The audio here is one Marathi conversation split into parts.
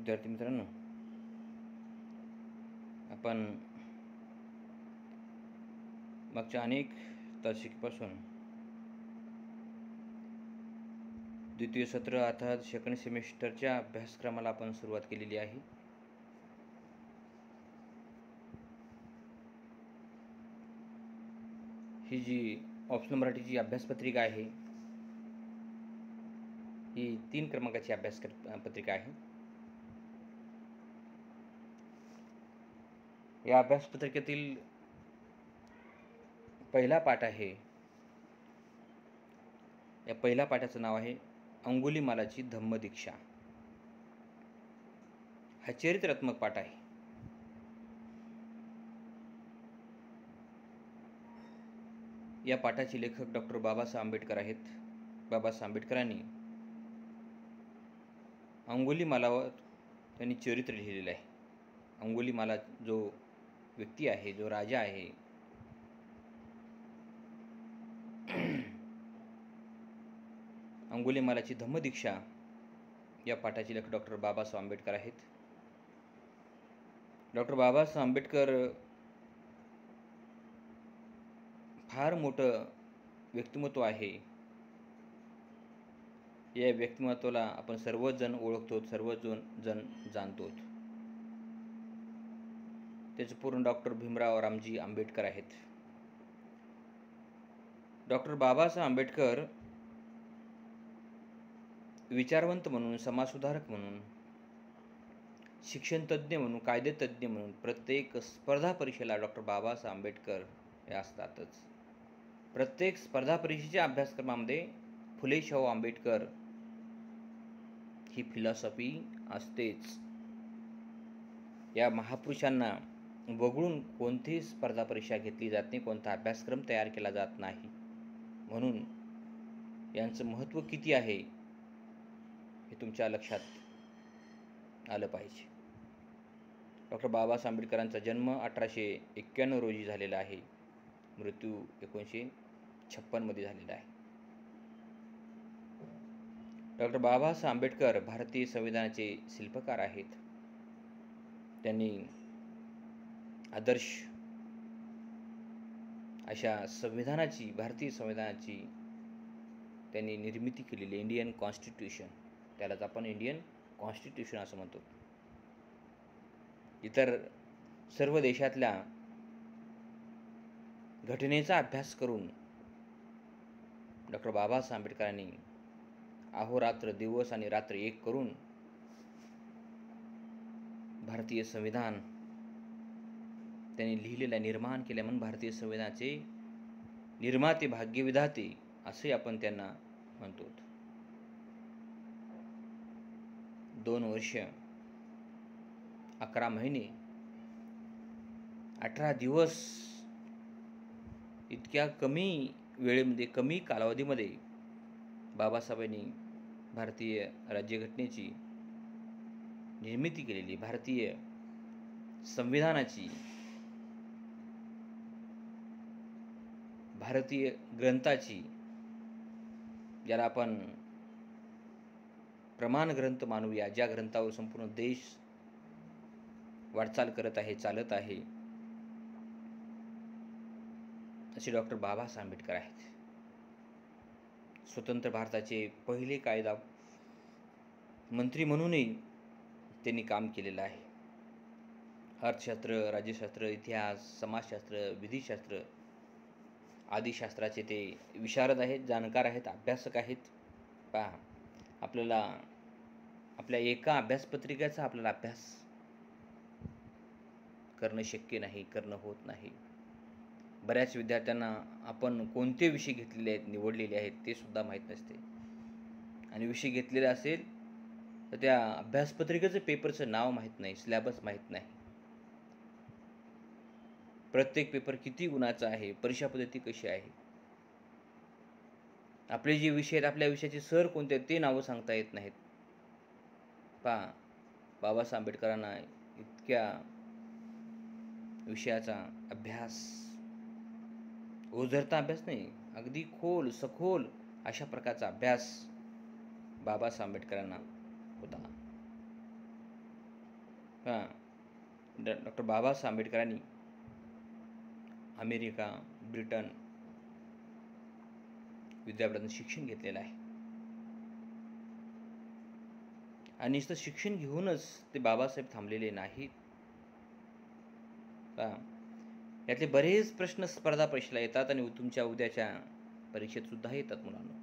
विद्यार्थी मित्रांनो, आपण मागच्या अनेक तासिकेपासून द्वितीय सत्र अर्थात सेकंड सेमिस्टरच्या अभ्यासक्रमाला आपण सुरुवात केलेली आहे. ही जी ऑप्शनल मराठीची अभ्यासपत्रिका आहे ही 3 क्रमांकाची अभ्यासपत्रिका आहे. या अभ्यासपत्रिकेतील पहिला पाठ आहे. या पहिल्या पाठाचं नाव आहे अंगुलीमालाची धम्मदीक्षा. हा चरित्रात्मक पाठ आहे. या पाठाचे लेखक डॉक्टर बाबासाहेब आंबेडकर आहेत. बाबासाहेब आंबेडकरांनी अंगुलीमालावर त्यांनी चरित्र लिहिलेलं आहे. अंगुलीमाला जो व्यक्ती आहे, जो राजा आहे, अंगुलीमालाची धम्मदीक्षा या पाठाचे लेखक डॉक्टर बाबासाहेब आंबेडकर आहेत. डॉक्टर बाबासाहेब आंबेडकर फार मोठं व्यक्तिमत्व आहे. या व्यक्तिमत्वाला आपण सर्वच जण ओळखतो, सर्वच जण जाणतो. त्याचे पूर्ण डॉक्टर भीमराव रामजी आंबेडकर आहेत. डॉक्टर बाबासाहेब आंबेडकर विचारवंत म्हणून, समाजसुधारक म्हणून, शिक्षणतज्ज्ञ म्हणून, कायदेतज्ज्ञ म्हणून प्रत्येक स्पर्धा परीक्षेला डॉक्टर बाबासाहेब आंबेडकर हे असतातच. प्रत्येक स्पर्धा परीक्षेच्या अभ्यासक्रमामध्ये फुले शाहू आंबेडकर ही फिलॉसॉफी असतेच. या महापुरुषांना वगळून कोणतीही स्पर्धा परीक्षा घेतली जात नाही, कोणता अभ्यासक्रम तयार केला जात नाही. म्हणून यांचं महत्त्व किती आहे हे तुमच्या लक्षात आलं पाहिजे. डॉक्टर बाबासाहेब आंबेडकरांचा जन्म 1891 रोजी झालेला आहे. मृत्यू 1956 मध्ये झालेला आहे. डॉक्टर बाबासाहेब आंबेडकर भारतीय संविधानाचे शिल्पकार आहेत. त्यांनी आदर्श अशा संविधानाची, भारतीय संविधानाची त्यांनी निर्मिती केलेली. इंडियन कॉन्स्टिट्यूशन, त्यालाच आपण इंडियन कॉन्स्टिट्यूशन असं म्हणतो. इतर सर्व देशातल्या घटनेचा अभ्यास करून डॉक्टर बाबासाहेब आंबेडकरांनी अहोरात्र, दिवस आणि रात्र एक करून भारतीय संविधान त्यांनी लिहिलेलं, निर्माण केलं. म्हणून भारतीय संविधानाचे निर्माते, भाग्यविधाते असे आपण त्यांना म्हणतो. 2 वर्ष 11 महिने 18 दिवस इतक्या कमी वेळेमध्ये, कमी कालावधीमध्ये बाबासाहेबांनी भारतीय राज्यघटनेची निर्मिती केलेली, भारतीय संविधानाची, भारतीय ग्रंथाची, ज्याला आपण प्रमाण ग्रंथ मानूया, ज्या ग्रंथावर संपूर्ण देश वाटचाल करत आहे, चालत आहे, असे डॉक्टर बाबासाहेब आंबेडकर आहेत. स्वतंत्र भारताचे पहिले कायदा मंत्री म्हणूनही त्यांनी काम केलेलं आहे. अर्थशास्त्र, राज्यशास्त्र, इतिहास, समाजशास्त्र, विधिशास्त्र आदी शास्त्राचे ते विशारद आहेत, जाणकार आहेत, अभ्यासक आहेत. पहा, आपल्याला आपल्या एका अभ्यासपत्रिकेचा आपल्याला अभ्यास करणं शक्य नाही, करणं होत नाही. बऱ्याच विद्यार्थ्यांना आपण कोणते विषय घेतलेले आहेत, निवडलेले आहेत ते सुद्धा माहीत नसते. आणि विषय घेतलेला असेल तर त्या अभ्यासपत्रिकेचं पेपरचं नाव माहीत नाही, सिलेबस माहीत नाही, प्रत्येक पेपर किती गुणाचा आहे, परीक्षा पद्धती कशी आहे, आपले जे विषय आहेत, आपल्या विषयाचे सर कोणते आहेत ते नावं सांगता येत नाहीत. पहा, बाबासाहेब आंबेडकरांना इतक्या विषयाचा अभ्यास, ओझरता अभ्यास नाही, अगदी खोल, सखोल अशा प्रकारचा अभ्यास बाबासाहेब आंबेडकरांना होता. डॉक्टर बाबासाहेब आंबेडकरांनी अमेरिका, ब्रिटन विद्यापीठातून शिक्षण घेतलेलं आहे आणि नुसतं शिक्षण घेऊनच ते बाबासाहेब थांबलेले नाहीत. यातले बरेच प्रश्न स्पर्धा परीक्षेला येतात आणि तुमच्या उद्याच्या परीक्षेत सुद्धा येतात मुलांना.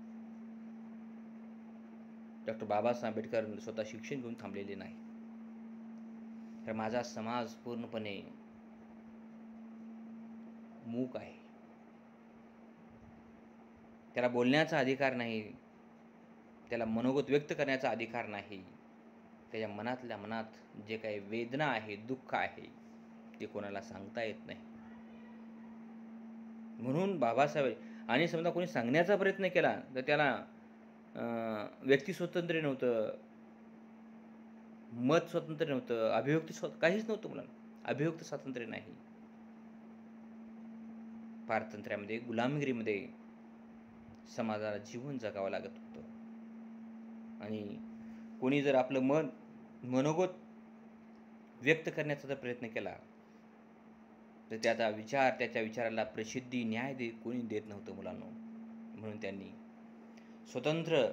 डॉक्टर बाबासाहेब आंबेडकर स्वतः शिक्षण घेऊन थांबलेले नाही. तर माझा समाज पूर्णपणे मूक आहे, त्याला बोलण्याचा अधिकार नाही, त्याला मनोगत व्यक्त करण्याचा अधिकार नाही. त्याच्या मनातल्या मनात जे काही वेदना आहे, दुःख आहे, ते कोणाला सांगता येत नाही. म्हणून बाबासाहेब आणि समजा कोणी सांगण्याचा प्रयत्न केला तर त्याला व्यक्ती स्वातंत्र्य नव्हतं, मत स्वातंत्र्य नव्हतं, अभिव्यक्ती काहीच नव्हतं मुलांना. अभिव्यक्ती स्वातंत्र्य नाही. पारतंत्र्यामध्ये, गुलामगिरीमध्ये समाजाला जीवन जगावं लागत होतं आणि कोणी जर आपलं मनोगत व्यक्त करण्याचा जर प्रयत्न केला तर त्याच्या विचाराला प्रसिद्धी, न्याय कोणी देत नव्हतं मुलांनो. म्हणून त्यांनी स्वतंत्र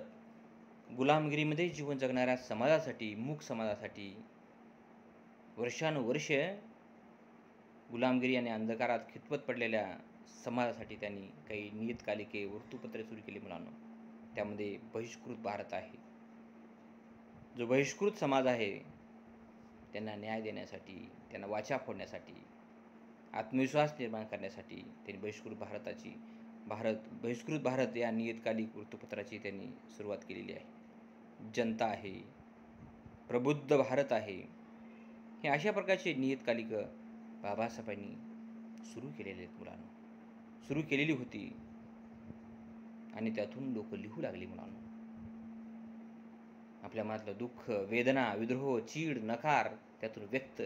गुलामगिरीमध्ये जीवन जगणाऱ्या समाजासाठी, मूक समाजासाठी वर्षानुवर्ष गुलामगिरी आणि अंधकारात खितपत पडलेल्या समाजासाठी त्यांनी काही नियतकालिके, वृत्तपत्रे सुरू केली मुलांनो. त्यामध्ये बहिष्कृत भारत आहे. जो बहिष्कृत समाज आहे त्यांना न्याय देण्यासाठी, त्यांना वाचा फोडण्यासाठी, आत्मविश्वास निर्माण करण्यासाठी त्यांनी बहिष्कृत भारत या नियतकालिक वृत्तपत्राची त्यांनी सुरुवात केलेली आहे. जनता आहे, प्रबुद्ध भारत आहे, हे अशा प्रकारचे नियतकालिक बाबासाहेबांनी सुरू केलेले आहेत मुलांना. सुरू केलेली होती आणि त्यातून लोक लिहू लागली मुलांना. आपल्या मनातलं दुःख, वेदना, विद्रोह, चीड, नकार त्यातून व्यक्त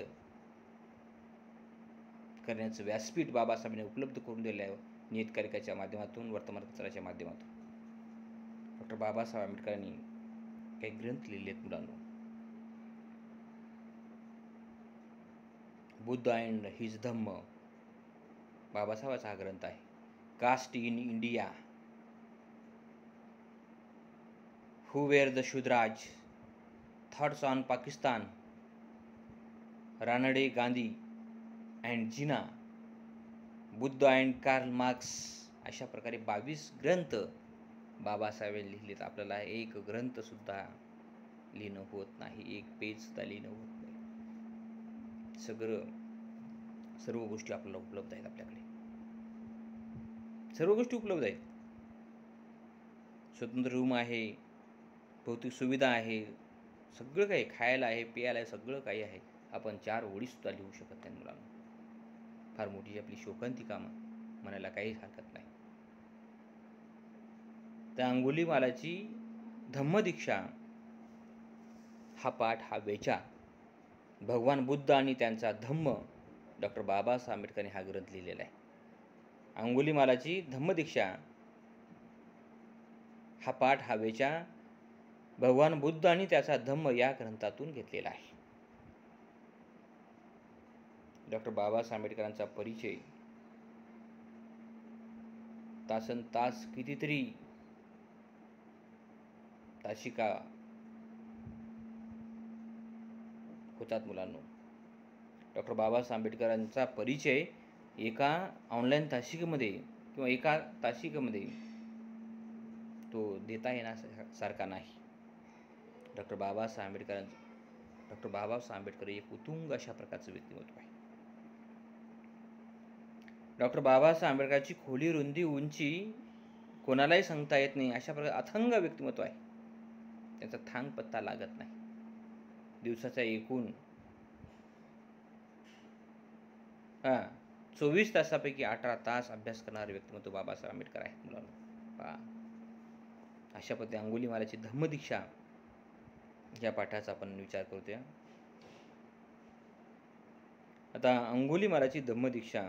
करण्याचं व्यासपीठ बाबासाहेबांनी उपलब्ध करून दिलं आहे. नियतकालिकाच्या माध्यमातून, वर्तमानपत्राच्या माध्यमातून डॉक्टर बाबासाहेब आंबेडकरांनी काही ग्रंथ लिहिले आहेत मुलांना. बुद्ध अँड हिज धम्म बाबासाहेबांचा हा ग्रंथ आहे. Caste in India, who were the Shudras, thoughts on Pakistan, Ranade, Gandhi and Jinnah, Buddha and Karl Marx, अशा प्रकारे 22 ग्रंथ बाबासाहेबांनी लिहिलेत. आपल्याला एक ग्रंथ सुद्धा लिहिणं होत नाही, एक पेज सुद्धा लिहिणं होत नाही. सर्व गोष्टी आपल्याला उपलब्ध आहेत. आपल्याकडे सर्व गोष्टी उपलब्ध आहेत. स्वतंत्र रूम आहे, भौतिक सुविधा आहे, सगळं काही, खायला आहे, प्यायला आहे, सगळं काही आहे. आपण 4 ओळी सुद्धा लिहू शकत नाही मुलांना. फार मोठी आपली शोकांतिका म्हणायला काहीच हरकत नाही. त्या अंगुलीमालाची धम्मदीक्षा हा पाठ, हा वेचा, भगवान बुद्ध आणि त्यांचा धम्म, डॉक्टर बाबासाहेब आंबेडकरांनी हा ग्रंथ लिहिलेला आहे. अंगुलीमालाची धम्मदीक्षा हा पाठ, हा वेचा भगवान बुद्ध आणि त्याचा धम्म या ग्रंथातून घेतलेला आहे. डॉक्टर बाबासाहेब आंबेडकरांचा परिचय तासन तास कितीतरी तासिका होतात मुलांनो. डॉक्टर बाबासाहेब आंबेडकरांचा परिचय एका ऑनलाईन तासिकेमध्ये किंवा एका तासिकेमध्ये तो देता येण्यासारखा नाही. डॉक्टर बाबासाहेब आंबेडकर एक उत्तुंग अशा प्रकारचं व्यक्तिमत्व आहे. डॉक्टर बाबासाहेब आंबेडकरांची खोली, रुंदी, उंची कोणालाही सांगता येत नाही, अशा प्रकारे अथंग व्यक्तिमत्व आहे. त्याचा थांग पत्ता लागत नाही. दिवसाचा एकूण 24 तासापैकी 18 तास अभ्यास करणारे व्यक्तिमत्व बाबासाहेब आंबेडकर आहेत मुलांना. अशा पद्धतीने अंगुलीमालाची धम्मदीक्षा या पाठाचा आपण विचार करतोय. आता अंगुलीमालाची धम्मदीक्षा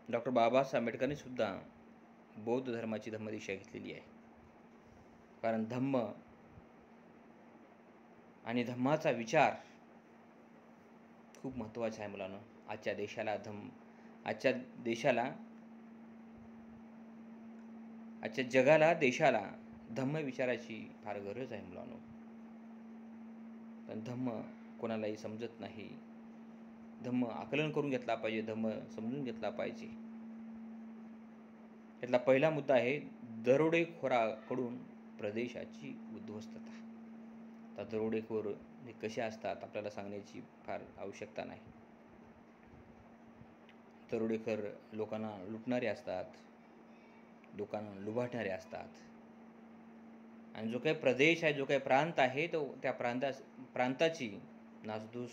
डॉक्टर बाबासाहेब आंबेडकरांनी सुद्धा बौद्ध धर्माची धम्मदीक्षा घेतलेली आहे. कारण धम्म आणि धम्माचा विचार खूप महत्त्वाचं आहे मुलांनो. आजच्या देशाला आजच्या देशाला आजच्या जगाला देशाला धम्म विचाराची फार गरज आहे मुलांनो. पण धम्म कोणालाही समजत नाही. धम्म आकलन करून घेतला पाहिजे, धम्म समजून घेतला पाहिजे. यातला पहिला मुद्दा आहे दरोडेखोराकडून प्रदेशाची उद्ध्वस्तता. आता दरोडेखोर हे कसे असतात आपल्याला सांगण्याची फार आवश्यकता नाही. दरोडेखोर लोकांना लुटणारे असतात, लोकांना लुबाडणारे असतात, आणि जो काही प्रदेश आहे, जो काही प्रांत आहे, तो त्या प्रांताची नासधूस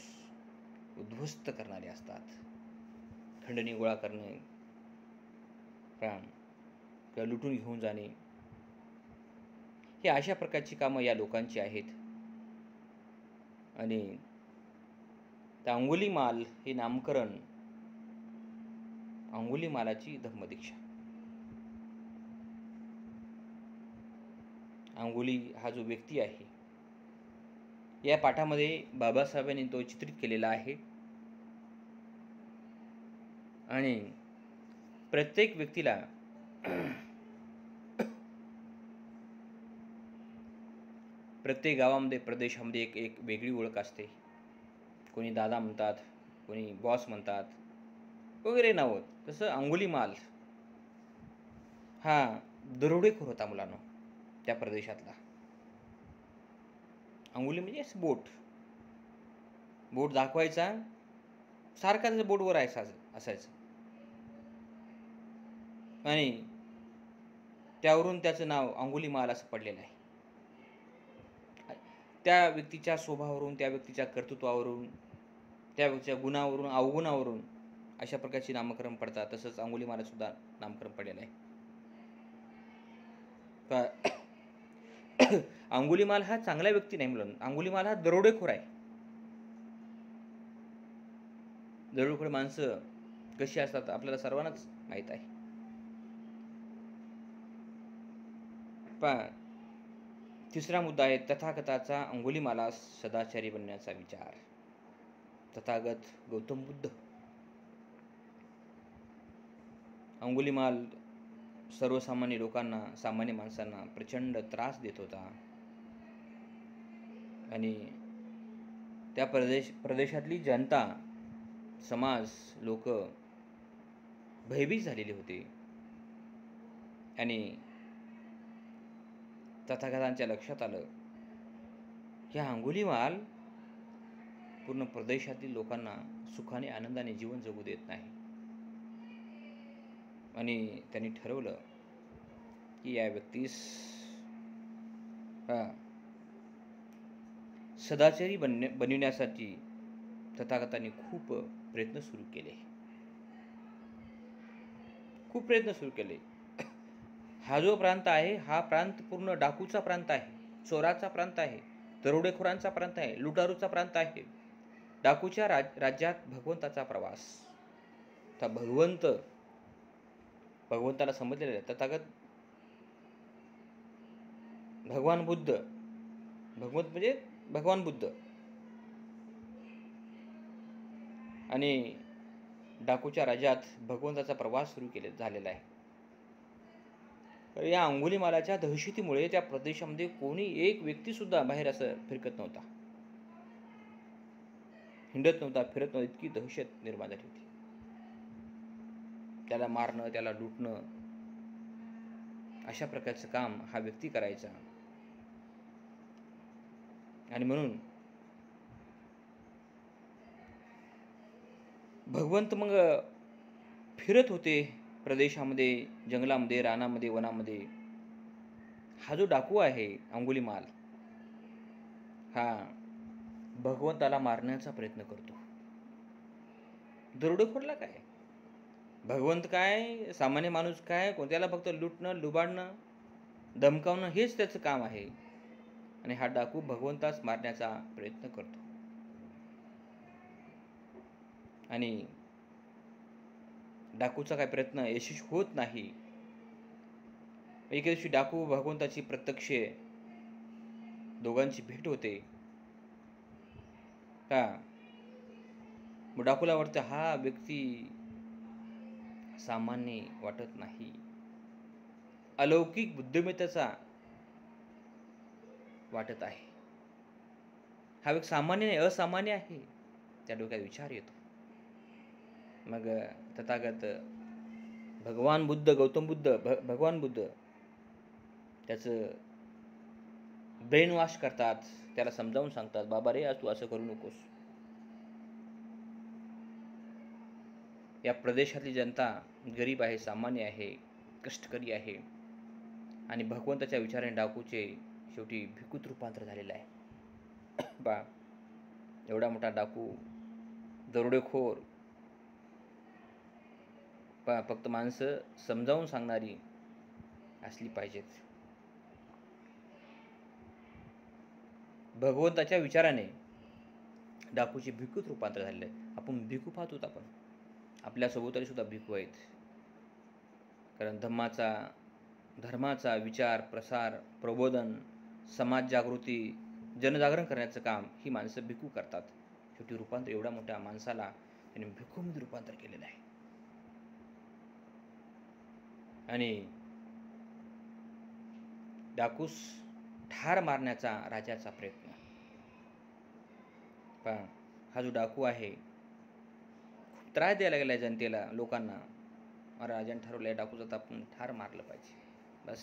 उद्ध्वस्त करणारे असतात. खंडणी गोळा करणे, किंवा लुटून घेऊन जाणे, ही अशा प्रकारची कामं या लोकांची आहेत. आणि त्या अंगुलीमाल हे नामकरण, अंगुलीमालाची धम्मदीक्षा. अंगुली हा जो व्यक्ती आहे, या पाठामध्ये बाबासाहेबांनी तो चित्रित केलेला आहे. आणि प्रत्येक व्यक्तीला प्रत्येक गावामध्ये, प्रदेशामध्ये एक वेगळी ओळख असते. कोणी दादा म्हणतात, कोणी बॉस म्हणतात, वगैरे नावं. तसं अंगुलीमाल हा दरोडेखोर होता मुलांनो त्या प्रदेशातला. अंगुली म्हणजे बोट दाखवायचा, सारखा त्याच्या बोटवर असायचं, आणि त्यावरून त्याचं नाव अंगुलीमाल असं पडलेलं आहे. त्या व्यक्तीच्या स्वभावावरून, त्या व्यक्तीच्या कर्तृत्वावरून, त्या व्यक्तीच्या गुणावरून, अवगुणावरून अशा प्रकारची नामकरण पडतात. तसंच अंगुलीमाला सुद्धा नामकरण पडलेलं आहे. अंगुलीमाल हा चांगला व्यक्ती नाही मुलांनो. अंगुलीमाल हा दरोडेखोर आहे. दरोडेखोर माणसं कशी असतात आपल्याला सर्वांनाच माहीत आहे. तिसरा मुद्दा आहे तथागताचा अंगुलीमाला सदाचारी बनण्याचा विचार. तथागत गौतम बुद्ध. अंगुलीमाल सर्वसामान्य लोकांना, सामान्य माणसांना प्रचंड त्रास देत होता. आणि त्या प्रदेशातली जनता, समाज, लोक भयभीत झालेले होते. आणि तथागतांच्या लक्षात आलं की अंगुलीमाल पूर्ण प्रदेशातील लोकांना सुखाने, आनंदाने जीवन जगू देत नाही. आणि त्यांनी ठरवलं की या व्यक्तीस सदाचारी बनविण्यासाठी तथागतांनी खूप प्रयत्न सुरू केले. हा जो प्रांत आहे, हा प्रांत पूर्ण डाकूचा प्रांत आहे, चोराचा प्रांत आहे, दरोडेखोरांचा प्रांत आहे, लुटारूचा प्रांत आहे. डाकूच्या राज्यात भगवंताचा प्रवास. आता भगवंताला समजलेलं आहे. तथागत भगवंत म्हणजे भगवान बुद्ध. आणि डाकूच्या राज्यात भगवंताचा प्रवास सुरू झालेला आहे. तर या अंगुलीमालाच्या दहशतीमुळे त्या प्रदेशामध्ये कोणी एक व्यक्ती सुद्धा बाहेर असं फिरकत नव्हता, हिंडत नव्हता, फिरत नव्हता. इतकी दहशत निर्माण झाली होती. त्याला मारणं, त्याला लुटणं, अशा प्रकारचं काम हा व्यक्ती करायचा. आणि म्हणून भगवंत मग फिरत होते प्रदेशामध्ये, जंगलामध्ये, रानामध्ये, वनामध्ये. हा जो डाकू आहे अंगुलीमाल, हा भगवंताला मारण्याचा प्रयत्न करतो. दरोडेखोरला काय, भगवंत काय, सामान्य माणूस काय, कोणत्याला फक्त लुटणं, लुबाडणं, धमकावणं हेच त्याचं काम आहे. आणि हा डाकू भगवंतास मारण्याचा प्रयत्न करतो. आणि डाकूचा काय प्रयत्न यशस्वी होत नाही. एके दिवशी डाकू भगवंताची प्रत्यक्ष दोघांची भेट होते. डाकूला वाटतं हा व्यक्ती सामान्य वाटत नाही, अलौकिक बुद्धिमत्तेचा वाटत आहे. हा व्यक्ती सामान्य नाही, असामान्य आहे. त्या डोक्यात विचार येतो. मग तथागत भगवान बुद्ध, गौतम बुद्ध, भगवान बुद्ध त्याचं ब्रेन वॉश करतात, त्याला समजावून सांगतात, बाबा रे आज तू असं करू नकोस. या प्रदेशातली जनता गरीब आहे, सामान्य आहे, कष्टकरी आहे आणि भगवंताच्या विचाराने डाकूचे शेवटी भिकूत रूपांतर झालेलं आहे. बा एवढा मोठा डाकू, दरोडेखोर, फक्त माणसं समजावून सांगणारी असली पाहिजेत. भगवंताच्या विचाराने डाकूचे भिकूत रूपांतर झालेलं आहे. आपण भिकू पाहतो, आपण आपल्यासोबतही सुद्धा भिकू आहेत. कारण धर्माचा विचार, प्रसार, प्रबोधन, समाज जागृती, जनजागरण करण्याचं काम ही माणसं भिकू करतात. शेवटी रूपांतर एवढ्या मोठ्या माणसाला त्यांनी भिकूमध्ये रूपांतर केलेलं आहे. आणि डाकूस ठार मारण्याचा राजाचा प्रयत्न. पण हा जो डाकू आहे खूप त्रास द्यायला गेलाय जनतेला, लोकांना. राजाने ठरवलंय डाकूचा तर आपण ठार मारलं पाहिजे. बस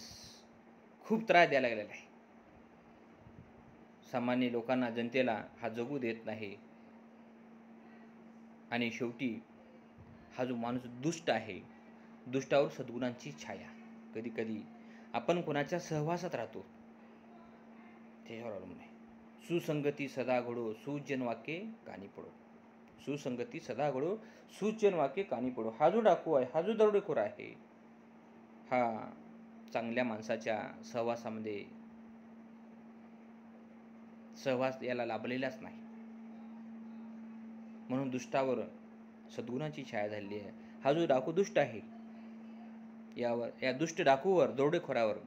खूप त्रास द्यायला गेलेला आहे. सामान्य लोकांना, जनतेला हा जगू देत नाही. आणि शेवटी हा जो माणूस दुष्ट आहे, दुष्टावर सद्गुणांची छाया. कधी कधी आपण कोणाच्या सहवासात राहतो त्याच्यावर अवलंबून आहे. सुसंगती सदा घडो, सुजन वाक्ये कानी पडो. सुसंगती सदा घडो, सुजन वाक्ये कानी पडो. हा जो डाकू आहे, हा जो दरोडेखोर आहे, हा चांगल्या माणसाच्या सहवासामध्ये सहवास याला लाभलेलाच नाही. म्हणून दुष्टावर सद्गुणाची छाया झालेली आहे. हा जो डाकू दुष्ट आहे, या दुष्ट डाकूवर, दरोडेखोरावर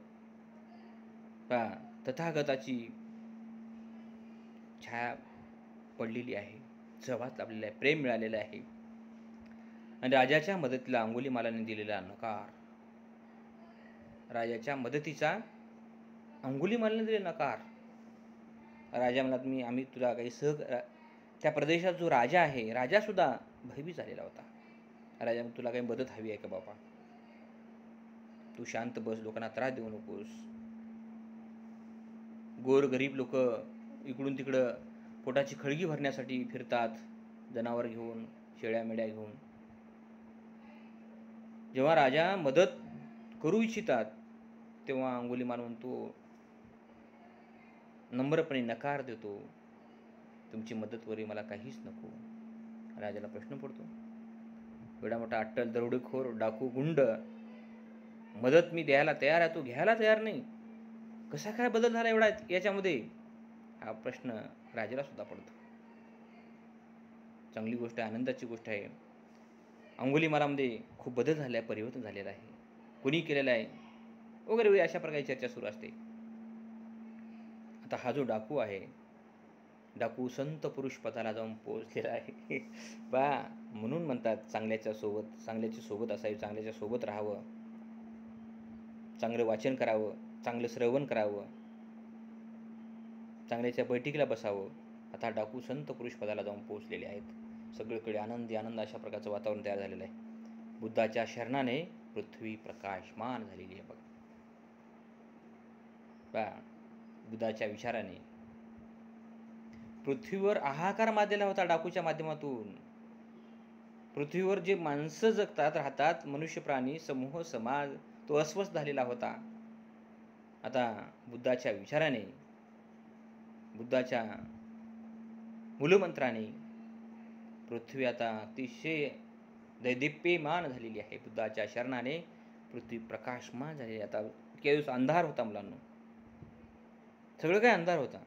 तथागताची छाया पडलेली आहे, सहवास लाभलेला आहे, प्रेम मिळालेलं आहे. आणि राजाच्या मदतीला अंगुलीमालाने दिलेला नकार, राजाच्या मदतीचा अंगुलीमालाने दिलेला नकार. राजा म्हणला आम्ही तुला काही त्या प्रदेशात जो राजा आहे, राजा सुद्धा भयभीत झालेला होता. राजा तुला काही मदत हवी आहे का बाबा? तू शांत बस, लोकांना त्रास देऊ नकोस. गोरगरीब लोक इकडून तिकडं पोटाची खळगी भरण्यासाठी फिरतात, जनावर घेऊन, शेळ्या मेंढ्या घेऊन. जेव्हा राजा मदत करू इच्छितात तेव्हा अंगुलीमाल म्हणतो, नम्रपणे नकार देतो, तुमची मदत वरी मला काहीच नको. राजाला प्रश्न पडतो, एवढा मोठा अट्टल, दरोडेखोर, डाकू, गुंड, मदत मी द्यायला तयार आहे, तो घ्यायला तयार नाही, कसा काय बदल झाला एवढा याच्यामध्ये? हा प्रश्न राजाला सुद्धा पडतो. चांगली गोष्ट आहे, आनंदाची गोष्ट आहे. अंगुलीमालामध्ये खूप बदल झाला आहे, परिवर्तन झालेलं आहे, कोणी केलेलं आहे वगैरे वगैरे अशा प्रकारची चर्चा सुरू असते. आता हा जो डाकू आहे, डाकू संत पुरुष पदाला जाऊन पोहोचलेला आहे. म्हणून म्हणतात चांगल्याची सोबत असावी, चांगल्याच्या सोबत राहावं, चांगलं वाचन करावं, चांगलं श्रवण करावं, चांगल्याच्या बैठकीला बसावं. आता डाकू संत पुरुष पदाला जाऊन पोहोचलेले आहेत. सगळीकडे आनंद अशा प्रकारचं वातावरण तयार झालेलं आहे. बुद्धाच्या शरणाने पृथ्वी प्रकाशमान झालेली आहे. बघा, बुद्धाच्या विचाराने पृथ्वीवर हाहाकार माजलेला होता. डाकूच्या माध्यमातून पृथ्वीवर जे माणसं राहतात, मनुष्य प्राणी समूह समाज, तो अस्वस्थ झालेला होता. आता बुद्धाच्या विचाराने, बुद्धाच्या मूलमंत्राने पृथ्वी आता अतिशय दैदिप्यमान झालेली आहे. बुद्धाच्या शरणाने पृथ्वी प्रकाशमान झालेली. आता काही दिवस अंधार होता मुलांना, सगळं काही अंधार होता,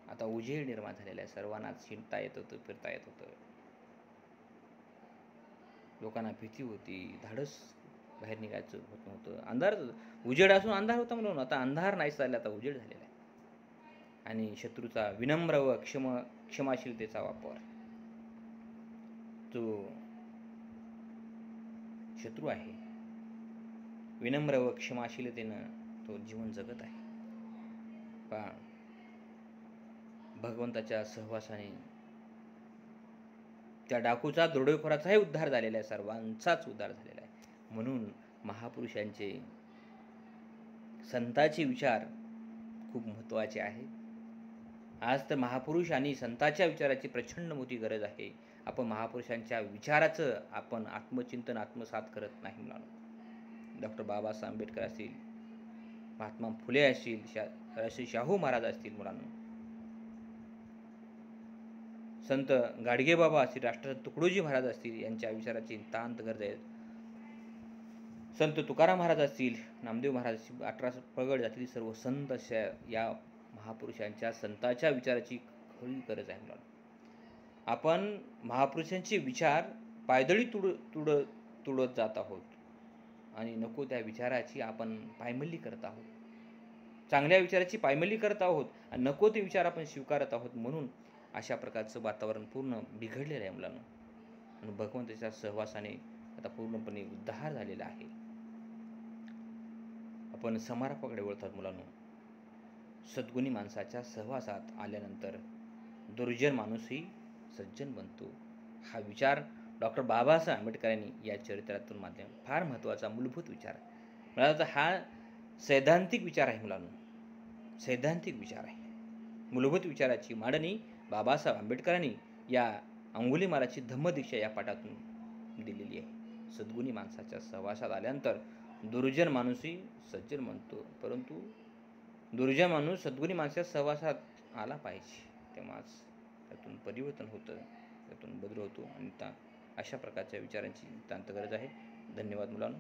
आता उजेड निर्माण झालेला आहे. सर्वांनाच हिंडता येत होतं, फिरता येत होतं. लोकांना भीती होती, धाडस बाहेर निघायचं होत नव्हतं. अंधार, उजेड असून अंधार होता म्हणून आता अंधार नाही चालला, आता उजेड झालेला आहे. आणि शत्रूचा विनम्र व क्षमाशीलतेचा वापर. तो शत्रू आहे. विनम्र व क्षमाशीलतेनं तो जीवन जगत आहे. पहा, भगवंताच्या सहवासाने त्या डाकूचा, दरोडेखोराचाही उद्धार झालेला आहे, सर्वांचाच उद्धार झालेला आहे. म्हणून महापुरुषांचे, संतांचे विचार खूप महत्त्वाचे आहेत. आज तर महापुरुष आणि संतांच्या विचाराची प्रचंड मोठी गरज आहे. आपण महापुरुषांच्या विचाराचं आपण आत्मचिंतन आत्मसात करत नाही मुलांनो. डॉक्टर बाबासाहेब आंबेडकर असतील, महात्मा फुले असतील, श्री शाहू महाराज असतील मुलांनो, संत गाडगेबाबा असतील, राष्ट्रसंत तुकडोजी महाराज असतील, यांच्या विचाराची नितांत गरज आहे. संत तुकाराम महाराज असतील, नामदेव महाराज असतील, 18 प्रगट जातीतील सर्व संत या महापुरुषांच्या, संतांच्या विचाराची खरी गरज आहे मुलांनो. आपण महापुरुषांचे विचार पायदळी तुडत जात आहोत आणि नको त्या विचाराची आपण पायमल्ली करत आहोत. चांगल्या विचाराची पायमल्ली करत आहोत आणि नको ते विचार आपण स्वीकारत आहोत. म्हणून अशा प्रकारचं वातावरण पूर्ण बिघडलेलं आहे मुलांनो. आणि भगवंताच्या सहवासाने आता पूर्णपणे उद्धार झालेला आहे. आपण समारंभाकडे वळतात मुलांनो. सद्गुणी माणसाच्या सहवासात आल्यानंतर दुर्जन माणूसही सज्जन बनतो. हा विचार डॉक्टर बाबासाहेब आंबेडकरांनी या चरित्रातून माध्यम फार महत्त्वाचा मूलभूत विचार. मला वाटतं हा सैद्धांतिक विचार आहे मुलांनो, सैद्धांतिक विचार आहे. मूलभूत विचाराची मांडणी बाबासाहेब आंबेडकरांनी या अंगुलीमालाची धम्मदीक्षा या पाठातून दिलेली आहे. सद्गुणी माणसाच्या सहवासात आल्यानंतर दुर्जन माणूसही सज्जन बनतो. परंतु दुर्जन माणूस सद्गुणी माणसाच्या सहवासात आला पाहिजे, तेव्हाच त्यातून परिवर्तन होतं, त्यातून बदल होतो. आणि अशा प्रकारच्या विचारांची नितांत गरज आहे. धन्यवाद मुलांनो.